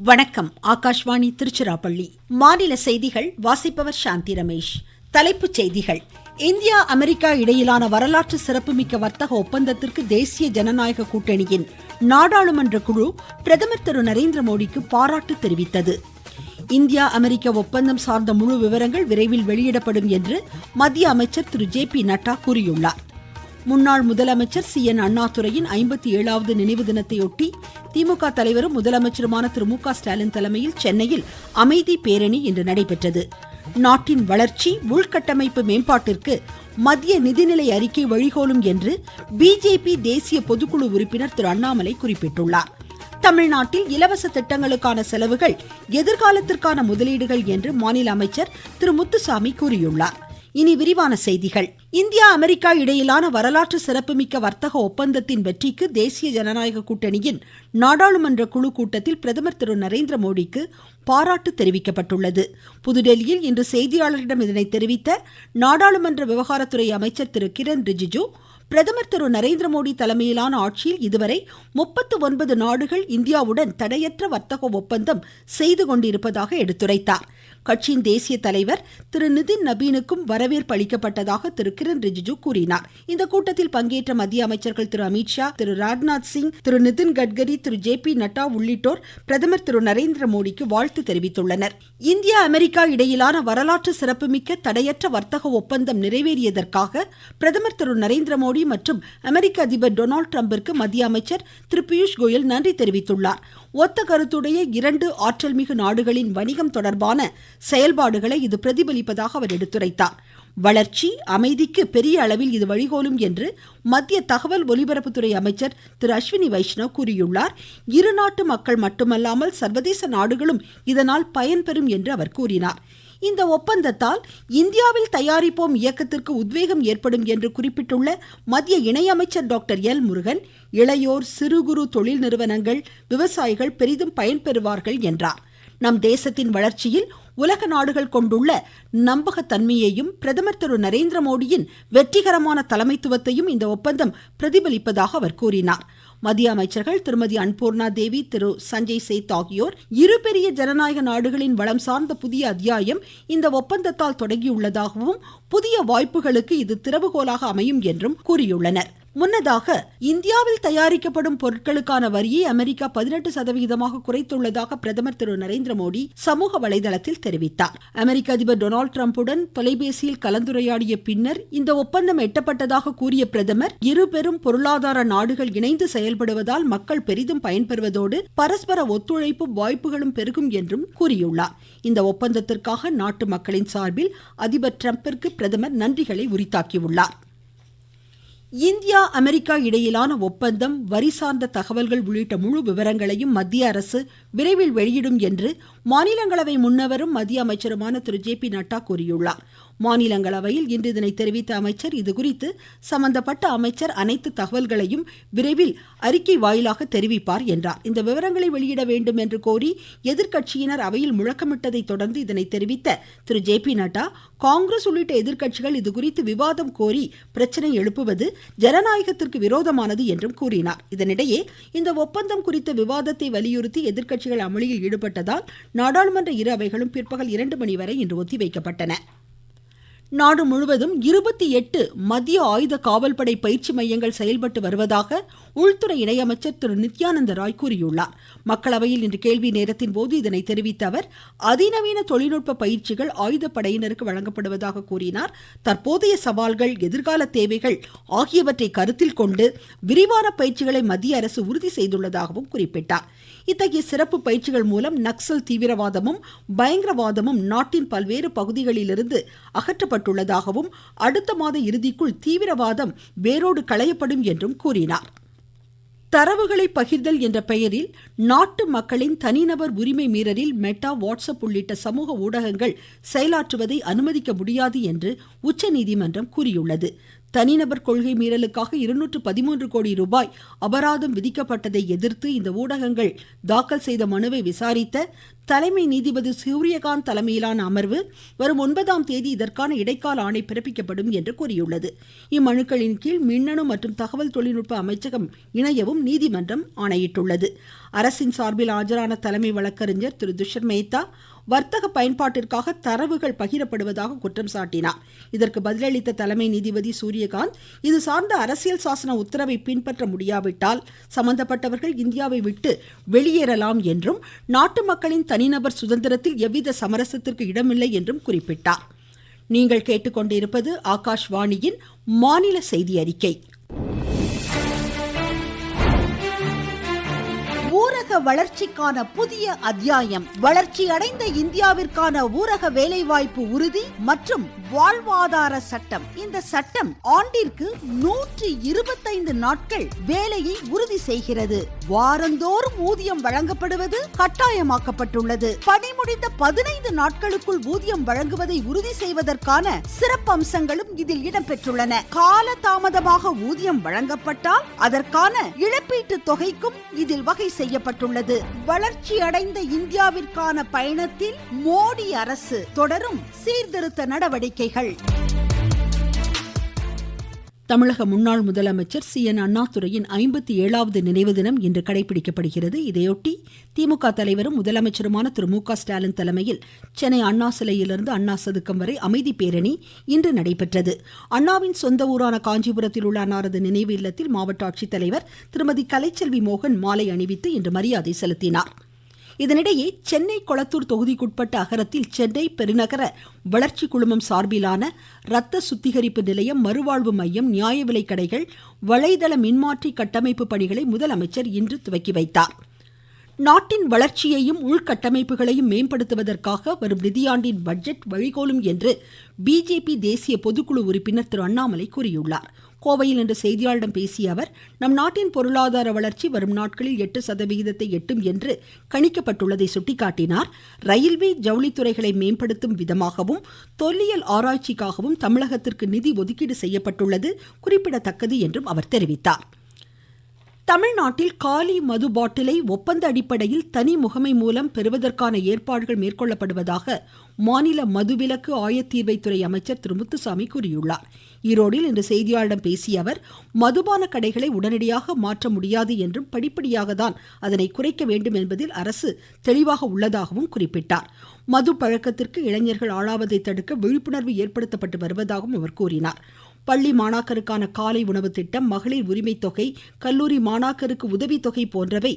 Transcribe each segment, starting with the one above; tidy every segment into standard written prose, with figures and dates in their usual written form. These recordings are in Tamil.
வணக்கம். ஆகாஷ்வாணி திருச்சிராப்பள்ளி. மாநில செய்திகள் வாசிப்பவர் சாந்தி ரமேஷ். தலைப்புச் செய்திகள். இந்தியா அமெரிக்கா இடையிலான வரலாற்று சிறப்புமிக்க வர்த்தக ஒப்பந்தத்திற்கு தேசிய ஜனநாயக கூட்டணியின் நாடாளுமன்ற குழு பிரதமர் திரு நரேந்திர மோடிக்கு பாராட்டு தெரிவித்தது. இந்தியா அமெரிக்க ஒப்பந்தம் சார்ந்த முழு விவரங்கள் விரைவில் வெளியிடப்படும் என்று மத்திய அமைச்சர் திரு ஜே.பி. நட்டா கூறியுள்ளார். முன்னாள் முதலமைச்சர் சி.என். அண்ணாதுரையின் 57வது நினைவு தினத்தையொட்டி திமுக தலைவரும் முதலமைச்சருமான திரு மு.க. ஸ்டாலின் தலைமையில் சென்னையில் அமைதி பேரணி இன்று நடைபெற்றது. நாட்டின் வளர்ச்சி உள்கட்டமைப்பு மேம்பாட்டிற்கு மத்திய நிதிநிலை அறிக்கை வழிகோலும் என்று பிஜேபி தேசிய பொதுக்குழு உறுப்பினர் திரு அண்ணாமலை குறிப்பிட்டுள்ளார். தமிழ்நாட்டில் இலவச திட்டங்களுக்கான செலவுகள் எதிர்காலத்திற்கான முதலீடுகள் என்று மாநில அமைச்சர் திரு முத்துசாமி கூறியுள்ளார். இனி விரிவான செய்திகள். இந்தியா அமெரிக்கா இடையிலான வரலாற்று சிறப்புமிக்க வர்த்தக ஒப்பந்தத்தின் வெற்றிக்கு தேசிய ஜனநாயக கூட்டணியின் நாடாளுமன்ற குழு கூட்டத்தில் பிரதமர் திரு நரேந்திர மோடிக்கு பாராட்டு தெரிவிக்கப்பட்டுள்ளது. புதுடெல்லியில் இன்று செய்தியாளர்களிடம் இதனை தெரிவித்த நாடாளுமன்ற விவகாரத்துறை அமைச்சர் திரு கிரண் ரிஜிஜு, பிரதமர் திரு நரேந்திர மோடி தலைமையிலான ஆட்சியில் இதுவரை 39 நாடுகள் இந்தியாவுடன் தடையற்ற வர்த்தக ஒப்பந்தம் செய்து கொண்டிருப்பதாக எடுத்துரைத்தார். கட்சியின் தேசிய தலைவர் திரு நிதின் நபீனுக்கும் வரவேற்பு அளிக்கப்பட்டதாக திரு கிரண் ரிஜிஜு கூறினார். இந்த கூட்டத்தில் பங்கேற்ற மத்திய அமைச்சர்கள் திரு அமித்ஷா, திரு ராஜ்நாத் சிங், திரு நிதின் கட்கரி, திரு ஜே.பி. நட்டா உள்ளிட்டோர் பிரதமர் திரு நரேந்திர மோடிக்கு வாழ்த்து தெரிவித்துள்ளனர். இந்தியா அமெரிக்கா இடையிலான வரலாற்று சிறப்புமிக்க தடையற்ற வர்த்தக ஒப்பந்தம் நிறைவேறியதற்காக பிரதமர் திரு நரேந்திர மோடி மற்றும் அமெரிக்க அதிபர் டொனால்டு டிரம்பிற்கு மத்திய அமைச்சர் திரு பியூஷ் கோயல் நன்றி தெரிவித்துள்ளார். ஒத்த கருத்துடைய இரண்டு ஆற்றல் மிகு நாடுகளின் வணிகம் தொடர்பான செயல்பாடுகளை இது பிரதிபலிப்பதாக அவர் எடுத்துரைத்தார். வளர்ச்சி, அமைதிக்கு பெரிய அளவில் இது வழிகோலும் என்று மத்திய தகவல் ஒலிபரப்புத்துறை அமைச்சர் திரு அஸ்வினி வைஷ்ணவ் கூறியுள்ளார். இரு நாட்டு மக்கள் மட்டுமல்லாமல் சர்வதேச நாடுகளும் இதனால் பயன்பெறும் என்று அவர் கூறினார். இந்த ஒப்பந்தத்தால் இந்தியாவில் தயாரிப்போம் இயக்கத்திற்கு உத்வேகம் ஏற்படும் என்று குறிப்பிட்டுள்ள மத்திய இணையமைச்சர் டாக்டர் எல். முருகன், இளையோர், சிறு குறு தொழில் நிறுவனங்கள், விவசாயிகள் பெரிதும் பயன்பெறுவார்கள் என்றார். நம் தேசத்தின் வளர்ச்சியில் உலக நாடுகள் கொண்டுள்ள நம்பகத்தன்மையையும் பிரதமர் திரு நரேந்திர மோடியின் வெற்றிகரமான தலைமைத்துவத்தையும் இந்த ஒப்பந்தம் பிரதிபலிப்பதாக அவர் கூறினார். மத்திய அமைச்சர்கள் திருமதி அன்பூர்ணா தேவி, திரு சஞ்சய் சேத் ஆகியோர் இரு பெரிய ஜனநாயக நாடுகளின் வளம் சார்ந்த புதிய அத்தியாயம் இந்த ஒப்பந்தத்தால் தொடங்கியுள்ளதாகவும் புதிய வாய்ப்புகளுக்கு இது திறவுகோலாக அமையும் என்றும் கூறியுள்ளனர். முன்னதாக இந்தியாவில் தயாரிக்கப்படும் பொருட்களுக்கான வரியை அமெரிக்கா 18% குறைத்துள்ளதாக பிரதமர் திரு நரேந்திர மோடி சமூக வலைதளத்தில் தெரிவித்தார். அமெரிக்க அதிபர் டொனால்டு டிரம்புடன் தொலைபேசியில் கலந்துரையாடிய பின்னர் இந்த ஒப்பந்தம் எட்டப்பட்டதாக கூறிய பிரதமர், இரு பெரும் பொருளாதார நாடுகள் இணைந்து செயல்படுவதால் மக்கள் பெரிதும் பயன்பெறுவதோடு பரஸ்பர ஒத்துழைப்பும் வாய்ப்புகளும் பெருகும் என்றும் கூறியுள்ளார். இந்த ஒப்பந்தத்திற்காக நாட்டு மக்களின் சார்பில் அதிபர் டிரம்பிற்கு பிரதமர் நன்றிகளை உரித்தாக்கியுள்ளார். இந்தியா அமெரிக்கா இடையிலான ஒப்பந்தம், வரி சார்ந்த தகவல்கள் உள்ளிட்ட முழு விவரங்களையும் மத்திய அரசு விரைவில் வெளியிடும் என்று மாநிலங்களவை முன்னவரும் மத்திய அமைச்சருமான திரு ஜே.பி. நட்டா கூறியுள்ளார். மாநிலங்களவையில் இன்று இதனை தெரிவித்த அமைச்சர், இதுகுறித்து சம்பந்தப்பட்ட அமைச்சர் அனைத்து தகவல்களையும் விரைவில் அறிக்கை வாயிலாக தெரிவிப்பார் என்றார். இந்த விவரங்களை வெளியிட வேண்டும் என்று கோரி எதிர்க்கட்சியினர் அவையில் முழக்கமிட்டதை தொடர்ந்து இதனை தெரிவித்த திரு ஜே.பி. நட்டா, காங்கிரஸ் உள்ளிட்ட எதிர்க்கட்சிகள் இதுகுறித்து விவாதம் கோரி பிரச்சனை எழுப்புவது ஜனநாயகத்திற்கு விரோதமானது என்றும் கூறினார். இதனிடையே இந்த ஒப்பந்தம் குறித்த விவாதத்தை வலியுறுத்தி எதிர்க்கட்சிகள் அமளியில் ஈடுபட்டதால் நாடாளுமன்ற இரு அவைகளும் பிற்பகல் 2 மணி வரை இன்று ஒத்திவைக்கப்பட்டன. நாடு முழுவதும் 28 மத்திய ஆயுத காவல்படை பயிற்சி மையங்கள் செயல்பட்டு வருவதாக உள்துறை இணையமைச்சர் திரு நித்யானந்த ராய் கூறியுள்ளார். மக்களவையில் இன்று கேள்வி நேரத்தின் போது இதனை தெரிவித்த அவர், அதிநவீன தொழில்நுட்ப பயிற்சிகள் ஆயுதப்படையினருக்கு வழங்கப்படுவதாக கூறினார். தற்போதைய சவால்கள், எதிர்கால தேவைகள் ஆகியவற்றை கருத்தில் கொண்டு விரிவான பயிற்சிகளை மத்திய அரசு உறுதி செய்துள்ளதாகவும் குறிப்பிட்டார். இத்தகைய சிறப்பு பயிற்சிகள் மூலம் நக்சல் தீவிரவாதமும் பயங்கரவாதமும் நாட்டின் பல்வேறு பகுதிகளிலிருந்து அகற்றப்பட்டுள்ளதாகவும் அடுத்த மாத இறுதிக்குள் தீவிரவாதம் வேரோடு களையப்படும் என்றும் கூறினார். தரவுகளை பகிர்தல் என்ற பெயரில் நாட்டு மக்களின் தனிநபர் உரிமை மீறலில் மெட்டா, வாட்ஸ்அப் உள்ளிட்ட சமூக ஊடகங்கள் செயலாற்றுவதை அனுமதிக்க முடியாது என்று உச்சநீதிமன்றம் கூறியுள்ளது. தனிநபர் கொள்கை மீறலுக்காக 213 கோடி ரூபாய் அபராதம் விதிக்கப்பட்டதை எதிர்த்து இந்த ஊடகங்கள் தாக்கல் செய்த மனுவை விசாரித்த தலைமை நீதிபதி சூரியகாந்த் தலைமையிலான அமர்வு வரும் 9ஆம் தேதி இதற்கான இடைக்கால ஆணை பிறப்பிக்கப்படும் என்று கூறியுள்ளது. இம்மனுக்களின் கீழ் மின்னணு மற்றும் தகவல் தொழில்நுட்ப அமைச்சகம் இணையவும் நீதிமன்றம் ஆணையிட்டுள்ளது. அரசின் சார்பில் ஆஜரான தலைமை வழக்கறிஞர் திரு துஷர் மேத்தா வர்த்தக பயன்பாட்டிற்காக தரவுகள் பகிரப்படுவதாக குற்றம் சாட்டினார். இதற்கு பதிலளித்த தலைமை நீதிபதி சூரியகாந்த், இது சார்ந்த அரசியல் சாசன உத்தரவை பின்பற்ற முடியாவிட்டால் சம்பந்தப்பட்டவர்கள் இந்தியாவை விட்டு வெளியேறலாம் என்றும் நாட்டு மக்களின் தனிநபர் சுதந்திரத்தில் எவ்வித சமரசத்திற்கு இடமில்லை என்றும் குறிப்பிட்டார். நீங்கள் கேட்டுக்கொண்டிருப்பது ஆகாஷ்வாணியின் மாநில செய்தி அறிக்கை. ஊரக வளர்ச்சிக்கான புதிய அத்தியாயம். வளர்ச்சி அடைந்த இந்தியாவிற்கான ஊரக வேலைவாய்ப்பு உறுதி மற்றும் வாழ்வாதார சட்டம். இந்த சட்டம் ஆண்டிற்கு 125 நாட்கள் வேலையை உறுதி செய்கிறது. வாரந்தோறும் ஊதியம் வழங்கப்படுவது கட்டாயமாக்கப்பட்டுள்ளது. பணி முடிந்த 15 நாட்களுக்குள் ஊதியம் வழங்குவதை உறுதி செய்வதற்கான சிறப்பு அம்சங்களும் இதில் இடம்பெற்றுள்ளன. கால தாமதமாக ஊதியம் வழங்கப்பட்டால் அதற்கான இழப்பீட்டு தொகைக்கும் இதில் வகை செய்யப்பட்டுள்ளது. வளர்ச்சி அடைந்த இந்தியாவிற்கான பயணத்தில் மோடி அரசு தொடரும் சீர்திருத்த நடவடிக்கைகள். தமிழக முன்னாள் முதலமைச்சர் CN அண்ணாதுரையின் 57வது நினைவு தினம் இன்று கடைபிடிக்கப்படுகிறது. இதையொட்டி திமுக தலைவரும் முதலமைச்சருமான திரு மு.க. ஸ்டாலின் தலைமையில் சென்னை அண்ணா சிலையிலிருந்து அண்ணா சதுக்கம் வரை அமைதி பேரணி இன்று நடைபெற்றது. அண்ணாவின் சொந்த ஊரான காஞ்சிபுரத்தில் உள்ள அன்னாரது நினைவு இல்லத்தில் மாவட்ட ஆட்சித்தலைவர் திருமதி கலைச்செல்வி மோகன் மாலை அணிவித்து இன்று மரியாதை செலுத்தினார். இதனிடையே சென்னை கொளத்தூர் தொகுதிக்குட்பட்ட அகரத்தில் சென்னை பெருநகர வளர்ச்சி குழுமம் சார்பிலான இரத்த சுத்திகரிப்பு நிலையம், மறுவாழ்வு மையம், நியாய விலை கடைகள், வலைதள மின்மாற்றி கட்டமைப்பு பணிகளை முதலமைச்சர் இன்று துவக்கி வைத்தார். நாட்டின் வளர்ச்சியையும் உள்கட்டமைப்புகளையும் மேம்படுத்துவதற்காக வரும் நிதியாண்டின் பட்ஜெட் வழிகோலும் என்று பிஜேபி தேசிய பொதுக்குழு உறுப்பினர் திரு அண்ணாமலை கூறியுள்ளார். கோவையில் இன்று செய்தியாளர்களிடம் பேசிய அவர், நம் நாட்டின் பொருளாதார வளர்ச்சி வரும் நாட்களில் 8% எட்டும் என்று கணிக்கப்பட்டுள்ளதை சுட்டிக்காட்டினார். ரயில்வே, ஜவுளித்துறைகளை மேம்படுத்தும் விதமாகவும் தொல்லியல் ஆராய்ச்சிக்காகவும் தமிழகத்திற்கு நிதி ஒதுக்கீடு செய்யப்பட்டுள்ளது குறிப்பிடத்தக்கது என்றும் அவர் தெரிவித்தார். தமிழ்நாட்டில் காலி மது பாட்டிலை ஒப்பந்த அடிப்படையில் தனி முகமை மூலம் பெறுவதற்கான ஏற்பாடுகள் மேற்கொள்ளப்படுவதாக மாநில மதுவிலக்கு ஆயத்தீர்வைத்துறை அமைச்சர் திரு முத்துசாமி கூறியுள்ளார். ஈரோடில் இன்று செய்தியாளர்களிடம் பேசிய அவர், மதுபான கடைகளை உடனடியாக மாற்ற முடியாது என்றும் படிப்படியாக தான் அதனை குறைக்க வேண்டும் என்பதில் அரசு தெளிவாக உள்ளதாகவும் குறிப்பிட்டார். மது பழக்கத்திற்கு இளைஞர்கள் ஆளாவதை தடுக்க விழிப்புணர்வு ஏற்படுத்தப்பட்டு வருவதாகவும் அவர் கூறினார். பள்ளி மாணாக்கருக்கான காலை உணவு திட்டம், மகளிர் உரிமை தொகை, கல்லூரி மாணாக்கருக்கு உதவித்தொகை போன்றவை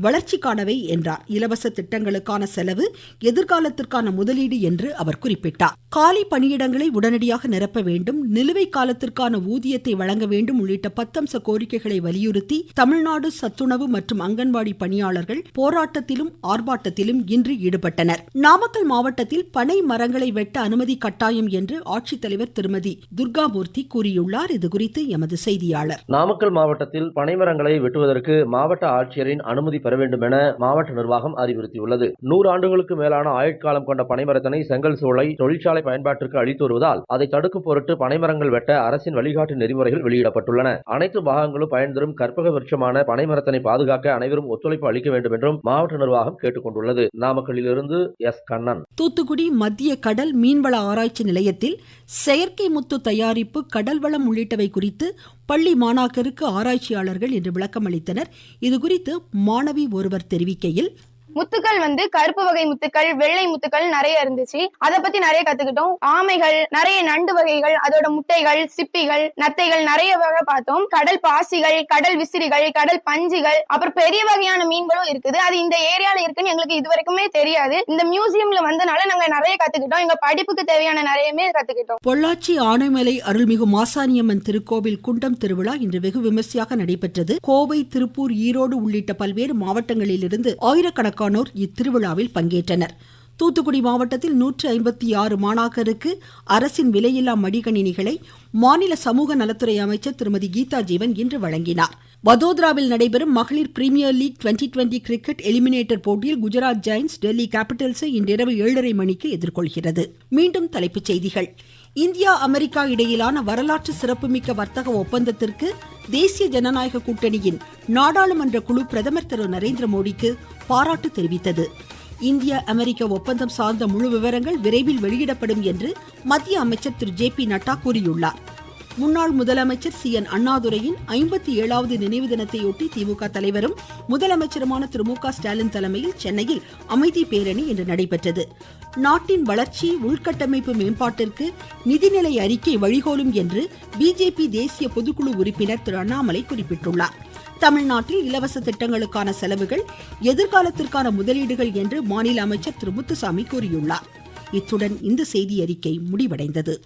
வளர்ச்சிக்கானவை என்றார். இலவச திட்டங்களுக்கான செலவு எதிர்காலத்திற்கான முதலீடு என்று அவர் குறிப்பிட்டார். காலி பணியிடங்களை உடனடியாக நிரப்ப வேண்டும், நிலுவை காலத்திற்கான ஊதியத்தை வழங்க வேண்டும் உள்ளிட்ட 10 அம்ச கோரிக்கைகளை வலியுறுத்தி தமிழ்நாடு சத்துணவு மற்றும் அங்கன்வாடி பணியாளர்கள் போராட்டத்திலும் ஆர்ப்பாட்டத்திலும் இன்று ஈடுபட்டனர். நாமக்கல் மாவட்டத்தில் பனை மரங்களை வெட்ட அனுமதி கட்டாயம் என்று ஆட்சித்தலைவர் திருமதி துர்காமூர்த்தி கூறியுள்ளார். இதுகுறித்து எமது செய்தியாளர். நாமக்கல் மாவட்டத்தில் பனைமரங்களை வெட்டுவதற்கு மாவட்ட ஆட்சியரின் அனுமதி பெற வேண்டும் என மாவட்ட நிர்வாகம் அறிவுறுத்தியுள்ளது. 100 ஆண்டுகளுக்கு மேலான ஆயுட்காலம் கொண்ட பனைமரத்தினை செங்கல் சூளை தொழிற்சாலை பயன்பாட்டிற்கு அளித்து வருவதால் அதை தடுக்கும் பொருட்டு பனைமரங்கள் வெட்ட அரசின் வழிகாட்டு நெறிமுறைகள் வெளியிடப்பட்டுள்ளன. அனைத்து பாகங்களும் பயன் தரும் கற்பக விருட்சமான பனைமரத்தினை பாதுகாக்க அனைவரும் ஒத்துழைப்பு அளிக்க வேண்டும் என்றும் மாவட்ட நிர்வாகம் கேட்டுக் கொண்டுள்ளது. நாமக்கல்லிலிருந்து எஸ். கண்ணன். தூத்துக்குடி மத்திய கடல் மீன்வள ஆராய்ச்சி நிலையத்தில் செயற்கை முத்து தயாரிப்பு, கடல் வளம் உள்ளிட்டவை குறித்து பள்ளி மாணாக்கருக்கு ஆராய்ச்சியாளர்கள் இன்று விளக்கம் அளித்தனர். இதுகுறித்து மாணவி ஒருவர் தெரிவிக்கையில், முத்துக்கள் கருப்பு வகை முத்துக்கள், வெள்ளை முத்துக்கள் நிறைய இருந்துச்சு. அதை பத்தி நிறைய கத்துக்கிட்டோம். ஆமைகள், நிறைய நண்டு வகைகள், அதோட முட்டைகள், சிப்பிகள், நத்தைகள் நிறைய வகை பார்த்தோம். கடல் பாசிகள், கடல் விசிறிகள், கடல் பஞ்சுகள், அப்புறம் பெரிய வகையான மீன்களும் இருக்குது. அது இந்த ஏரியால இருக்குன்னு எங்களுக்கு இது வரைக்குமே தெரியாது. இந்த மியூசியம்ல வந்தனால நாங்க நிறைய கத்துக்கிட்டோம். எங்க படிப்புக்கு தேவையான நிறையமே கத்துக்கிட்டோம். பொள்ளாச்சி ஆனைமலை அருள்மிகு மாசாணியம்மன் திருக்கோவில் குண்டம் திருவிழா இன்று வெகு விமர்சையாக நடைபெற்றது. கோவை, திருப்பூர், ஈரோடு உள்ளிட்ட பல்வேறு மாவட்டங்களில் இருந்து ஆயிரக்கணக்கான இத்திருவிழாவில் பங்கேற்றனர். தூத்துக்குடி மாவட்டத்தில் 156 மாணாக்கருக்கு அரசின் விலையில்லா மடிகணினிகளை மாநில சமூக நலத்துறை அமைச்சர் திருமதி கீதா ஜீவன் இன்று வழங்கினார். வதோதராவில் நடைபெறும் மகளிர் பிரீமியர் லீக் 2020 கிரிக்கெட் எலிமினேட்டர் போட்டியில் குஜராத் ஜெயண்ட்ஸ் டெல்லி கேபிட்டல்ஸை இன்றிரவு 7:30 மணிக்கு எதிர்கொள்கிறது. மீண்டும் தலைப்புச் செய்திகள். இந்தியா அமெரிக்கா இடையிலான வரலாற்று சிறப்புமிக்க வர்த்தக ஒப்பந்தத்திற்கு தேசிய ஜனநாயக கூட்டணியின் நாடாளுமன்ற குழு பிரதமர் திரு நரேந்திர மோடிக்கு பாராட்டு தெரிவித்தது. இந்திய அமெரிக்க ஒப்பந்தம் சார்ந்த முழு விவரங்கள் விரைவில் வெளியிடப்படும் என்று மத்திய அமைச்சர் திரு ஜே பி நட்டா கூறியுள்ளார். முன்னாள் முதலமைச்சர் CN அண்ணாதுரையின் 57வது நினைவு தினத்தையொட்டி திமுக தலைவரும் முதலமைச்சருமான திரு மு.க. ஸ்டாலின் தலைமையில் சென்னையில் அமைதி பேரணி இன்று நடைபெற்றது. நாட்டின் வளர்ச்சி உள்கட்டமைப்பு மேம்பாட்டிற்கு நிதிநிலை அறிக்கை வழிகோலும் என்று பிஜேபி தேசிய பொதுக்குழு உறுப்பினர் திரு அண்ணாமலை குறிப்பிட்டுள்ளார். தமிழ்நாட்டில் இலவச திட்டங்களுக்கான செலவுகள் எதிர்காலத்திற்கான முதலீடுகள் என்று மாநில அமைச்சர் திரு முத்துசாமி கூறியுள்ளார். இத்துடன் இந்த செய்தி அறிக்கை முடிவடைந்தது.